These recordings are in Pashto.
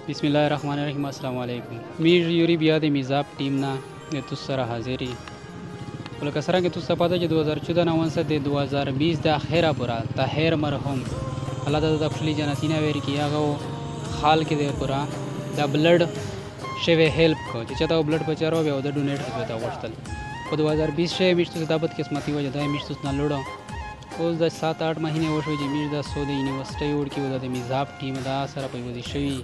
بسم الله الرحمن الرحیم. السلام علیکم. میر یوری بیا د میزاب ټیم نه د تو سره حاضری ولکه څرنګه تو پته چې 2014 نه ونسه د 2020 د اخره پورا طاهر مرحوم الله د خپل جنتینه ویری کی هغه حال کې د پورا د بلډ شوی هیلپ کو چې چاته بلډ بچارو بیا د ډونیټ کړو تا وشتل په 2020 شې میشته د بد قسمتي وجه د میشته نه لړو اوس د 7-8 مهینه وشو چې میر د سعودي یونیورسيټي ور کې د میزاب ټیم دا سره پیوځي شوی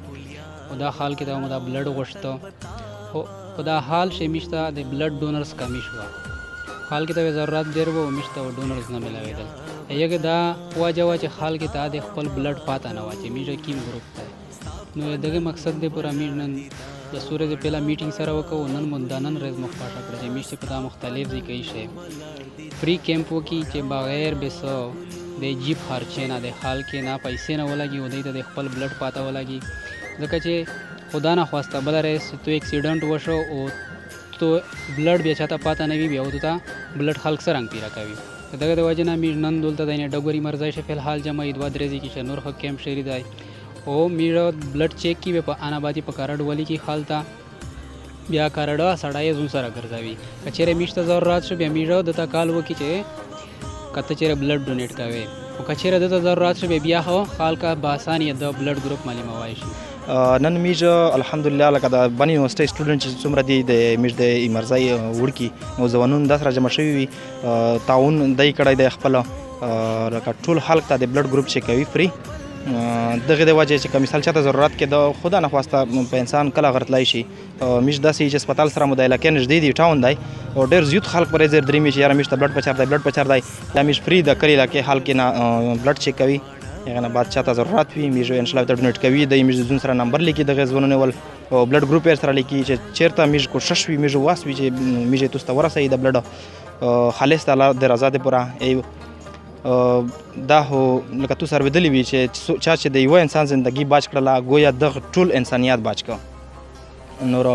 او دا حال کې دا د بلډ غوښته خو په دا حال شې میشته د بلډ ډونرز کمی شو حال کې ته ضرورت ډیر وو میشته ډونرز نه ملاویدل یګه دا واجه چې حال کې تا د خپل بلډ پاته نه واچي میره کیم ګروپ ته نو دغه مقصد د پورا میر نن د سورې د پیلا میټینګ سره وکړو نن مندانن رز مخاطه کړی چې میشته په دا مختلف ځای شي فری کیمپ وکي چې بغیر بسو د جیب خرچې نه د حال کې نه پیسې نه ولګي او د خپل بلډ پاته ولګي ځکه چې خدا نه خواسته بل رئیس تو اکسیډنټ وشو او تو بلډ بیا چاته پاته نه وي بیا ته بلډ خلک سره رنګ پیرا کوي دغه د وجه نه میر نن دلته د ډګوري مرزای شه فل حال جمع دوه درېږي کې نور خو کیمپ شری دی او میر بلډ چیک کی په انابادي په کارډ ولی کی خالتا بیا کارډا سړای زون سره ګرځوي کچېره میشته ضرورت شو بیا میر د تا کال وکي چې کته چېره بلډ ډونیټ کوي او کچېره د ضرورت شو بیا هو خال کا باسانی د بلډ ګروپ مالی موای شي نن میج الحمدلله لکه د بنی یونیورسيټي سټوډنټ چې څومره دي د میج د ایمرزای وړکی نوځوانون د سره جمع شوي وي تعاون دای کړی د خپل لکه ټول خلک ته د بلډ ګروپ چې کوي فری دغه د وجه چې مثال چاته ضرورت کې د خدا نه خواسته په انسان کله غرتلای شي میش داسې چې هسپتال سره مو د علاقې نږدې دی ټاون دی او ډېر زیات خلک پرې زر درې میش یاره میش ته بلډ پچار دی یا میش فری د کلی علاقې حال کې نه بلډ چیک کوي هغه نه بعد چاته ضرورت وي میش ان شاء الله ته ډونیټ کوي د میش زون سره نمبر لیکي د غزونونه ول او بلډ ګروپ یې سره لیکي چې چیرته میش کوشش وي میش واس وي چې میش تاسو ته ورسوي د بلډ خالص تعالی د رضا د پوره دا هو لکه تو سره ودلی وی چې چا چې د یو انسان زندگی باج کړله گویا د ټول انسانیت باج کړ نور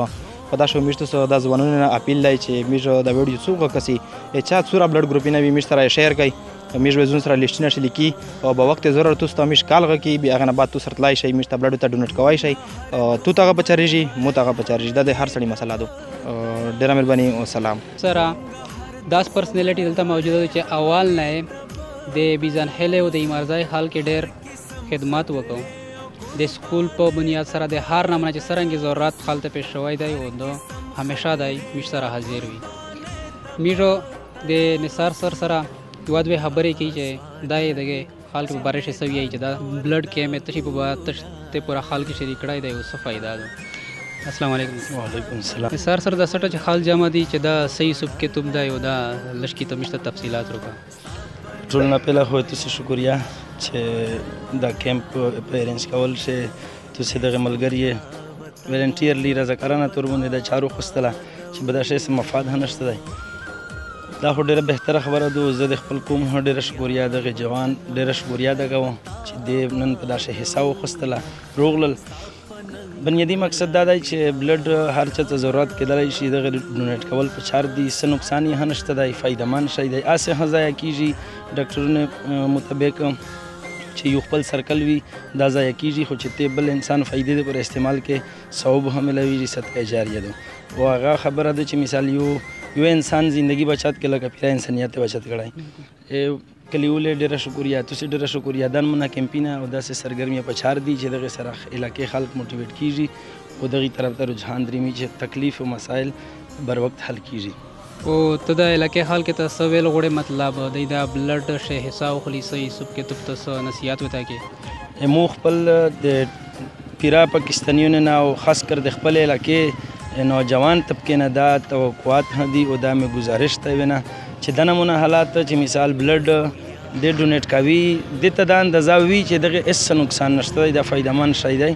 په دا شو میشته سو د ځوانونو اپیل دی چې میش د ویډیو څوک کسي چا څوره بلډ ګروپ نه وي میش سره شیر کوي میش وزون سره لیسټونه شلیکي او په وخت ضرورت تاسو ته میش کال غکی بیا هغه نه بعد تو سره تلای شي میش ته بلډ ته ډونیټ کوای شي تو تاغه بچریږي مو تاغه بچریږي د هر سړي مسله ده ډیره مهرباني او سلام سره 10 پرسنالټي دلته موجوده چې اول نه د بیزن هله او د ایمرزای حال کې ډېر خدمات وکړو د سکول په بنیاد سره د هر نمونه چې سرنګ ضرورت خالته پیش شوی دی او د همیشه دی میش سره حاضر وي میرو د نثار سره یو دوه خبرې کوي چې دای دغه حال کې بارش سوي چې دا بلډ کې مې تشي په بات ته پورا حال کې شریک کړای دی او څه فائدہ ده السلام علیکم وعلیکم السلام نثار سره د سټه چې حال جمع دي چې دا صحیح سب کې تم دی او دا لشکې ته مشته تفصيلات وکړه ټول نه پهله خو تاسو شکریا چې دا کیمپ په ارینج کول چې تاسو دغه ملګری ولنټیرلی رضاکارانه تور باندې د چارو خستله چې به دا شی سم مفاد هم نشته دی دا خو ډېره بهتره خبره ده زه د خپل قوم هم ډېره شکریا دغه جوان ډېره شکریا ده کوم چې دی نن په دا شی حصه وخستله روغلل بنیادی مقصد دا دی چې بلډ هر چا ته ضرورت کېدلی شي دغه ډونیټ کول په چار دي څه نقصان یې هم نشته دی فایدهمند شی دی هسې هم ضایع کېږي ډاکټرونو مطابق چې یو خپل سرکل وي دا ضایع کېږي خو چې ته بل انسان فایدې د پر استعمال کې ثواب هم میلاویږي صدقه جاریه ده او هغه خبره ده چې مثال یو انسان زندگی بچت کې لکه پیرا انسانیت بچت کړی کلیوله ډیره شکریا تاسو ډیره شکریا دان مونږه کمپینه او داسې سرګرمي په چار دي چې دغه سره علاقې خلک موټیویټ کیږي او دغه طرف ته رجحان درېمي چې تکلیف او مسائل بر وخت حل کیږي او ته د علاقې حال کې تاسو ویل غوړې مطلب د بلډ شی حساب خلیصي سب کې تب تاسو نصيحت وتا کې مو خپل د پیرا پاکستانیونو نه او خاص کر د خپل علاقې نوجوان طبقه نه دا توقعات هدي او دا مې گزارش ته وینه چې د نمونه حالات چې مثال بلډ د ډونیټ کوي د ته د اندازه وي چې دغه هیڅ نقصان نشته دی دا فایدهمند شی دی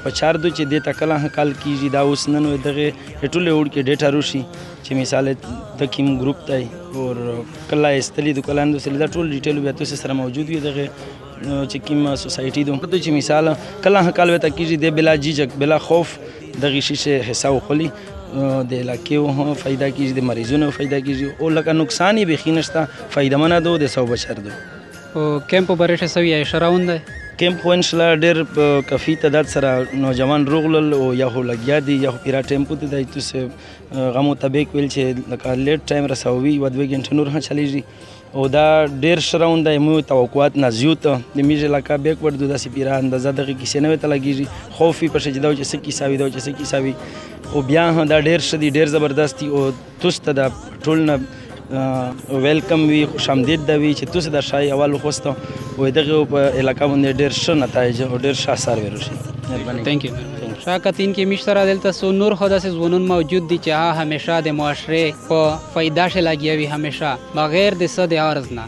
په چار دو چې د ته کله کال کیږي دا اوس نن دغه ټوله وړ کې ډیټا روشي چې مثال د کیم ګروپ دی او کله استلی د کلاندو سره دا ټول ډیټیل بیا تاسو سره موجود وي دغه چې کیم سوسایټي دوم ته چې مثال کله کال وته کیږي د بلا جیجک بلا خوف دغه شیشه حساب خلی د علاقې هم فایده کیږي د مریضونو فایده کیږي او لکه نقصان یې بخینشته فایده منه دو د 100 بشر دو او کیمپ برشه سوي اشراوند کیمپ خو انشاءالله ډېر په کافي تعداد سره نوجوان روغلل او یا خو لګیا دي یا خو پیرا ټیمپو ته دی تاسې هغه مطابق ویل چې لکه لیټ ټایم رسوي 2 غنټې نور هم چلیږي او دا ډېر ښه راوند دی مو توقعات نه زیات د میږ علاقه بیکورډ دو داسې پیرا اندازه دغه کیسې نه ورته لګېږي خوف وي په ښه چې دا چې څه کیسه وي دا چې څه کیسه وي او بیا هم دا ډېر ښه دي ډېر زبردست دي او تاسو ته د ټول نه ویلکم وي خوش آمدید دا وي چې تاسو دا شای اول وخوسته او دغه په علاقه باندې ډېر ښه نتایج او ډېر ښه اثر وروشي. تھینک یو. شاکتین کې میش سره دلته سو نور خو داسې ځوانان موجود دي چې هغه همیشه د معاشرې په فایده شه لګیا وي همیشه بغیر د څه د عرض نه.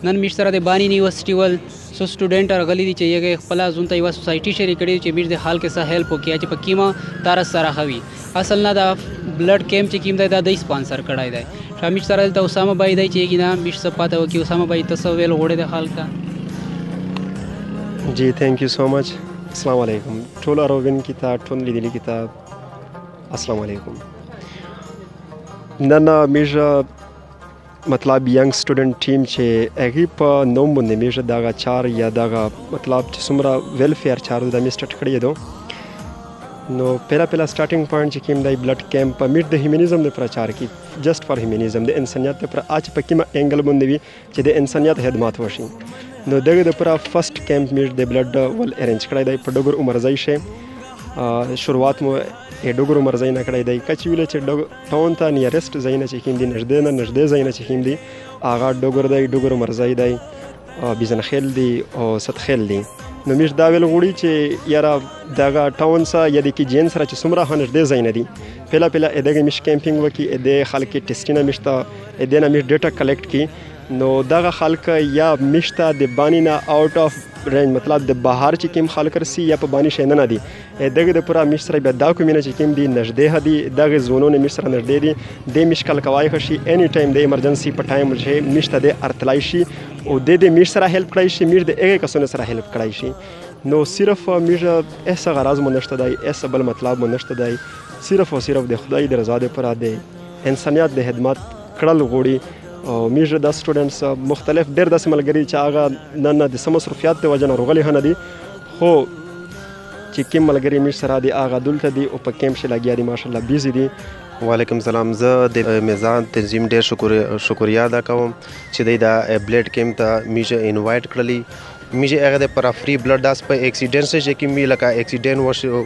نن میش سره د بانی یونیورسيټي ول سو سټوډنټ راغلي دي چې یو خپل ځون ته یو سوسایټي شری کړي چې میش د حال کې څه هیلپ وکړي چې په کیمه تار سره خوي اصل نه دا بلډ کیمپ چې کیم دی دا د سپانسر کړای دی. شامیش سره دلته اسامه بای دی چې نه میش څه پاته وکي اسامه بای تاسو ویل غوړې د حال کا. جی تھینک یو سو مچ. السلام علیکم ټول اروین کی تا ټول لیدلی کی تا السلام علیکم. نن میش مطلب ینګ سټوډنټ ټیم چې هغه په نوم باندې میش دغه چار یا دغه مطلب چې څومره ویلفیر چارو د می سټارټ کړی دو نو پہلا سٹارٹنگ پوائنٹ چې کوم دی بلډ کیمپ میټ د هیومنزم د پرچار کی جست فار هیومنزم د انسانیت پر اچ په کومه انګل باندې وي چې د انسانیت خدمات وشي نو دغه د پر فرست کیمپ میټ د بلډ ول ارینج کړی دی په ډوګر عمرزای شه شروعات مو ډوګر عمرزای نه کړی دی کچ ویل چې ټاون ته نیرست زاینه چې کوم دی نږدې زاینه چې کوم دی اغه ډوګر دی ډوګر عمرزای دی بیزن خیل دی او ست خیل دی نو میش دا ویل غوړي چې یاره دغه ټاون سره یا د کې جین سره چې څومره نږدې ځای نه دي پهله ادغه میش کیمپینګ وکي د خلک ټیسټینه میشته ادنه میش ډیټا کلیکټ کی نو دغه خلک یا میشته د بانی نه آوټ اف رینج مطلب د بهر چې کوم خلک رسي یا په بانی شینه نه دي دغه د پورا میش سره به دا کومینه چې کوم دي نږدې هدي دغه زونونه میش سره نږدې دي د میشکل کوای خشي اني ټایم د ایمرجنسي په ټایم چې میشته د ارتلای شي او د میش سره هیلپ کړای شي میش د هغه کسونه سره هیلپ کړای شي نو صرف میش ایسا غرض مو نشته دی ایسا بل مطلب مو نشته دی صرف او صرف د خدای د رضا لپاره د انسانیت د خدمت کړل غوړي او میش د سټوډنټس مختلف ډېر داسې ملګري چې هغه نن د سم مصروفیات د وجه نه روغلي نه دي خو چې کوم ملګري میش سره دي هغه دلته دي او په کیمپ کې لګیا دي ماشاءالله بیزي دي. وعلیکم سلام. زه د میزان تنظیم ډېر شکریا ادا کوم چې د بلډ کیمپ ته میشه انوایټ کړلی میشه هغه د پر فری بلډ داس په اکسیډنټ چې کې می لکه اکسیډنټ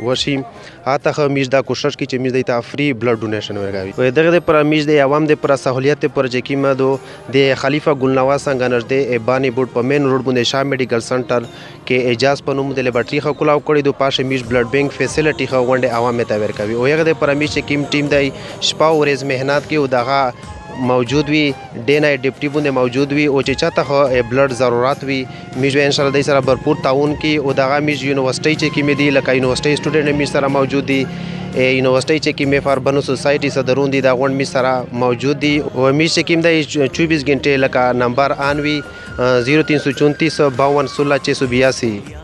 وشي اته میش دا کوشش کی چې میش د فری بلډ ډونیشن ورغوي و دغه پر میش د عوام د پر سہولیت پر چې کی مدو د خلیفہ ګلنواز څنګه نږدې بانی بورډ په مین روډ باندې شاه میډیکل سنټر کې اجازه په نوم د لیبرټری خو کلاو کړی دو پاشه میش بلډ بینک فیسیلیټي خو غونډه عوام ته ورکوي او هغه د پر میش کیم ټیم دی شپه ورځ مهنت کې او دغه موجود وي ډے نایټ ډیپټي باندې موجود وي او چې چاته خو بلډ ضرورت وي میش ان شاء الله د سره भरपूर تعاون کی او دغه میش یونیورسيټي چې کې مې دی لکه یونیورسيټي سټوډنټ میش سره موجود دي یونیورسيټي چې کې مې فاربنو سوسایټي صدرون دي دا غونډ میش سره موجود دي او میش کې مې د 24 غنټه لکه نمبر 98 0334 52 16 682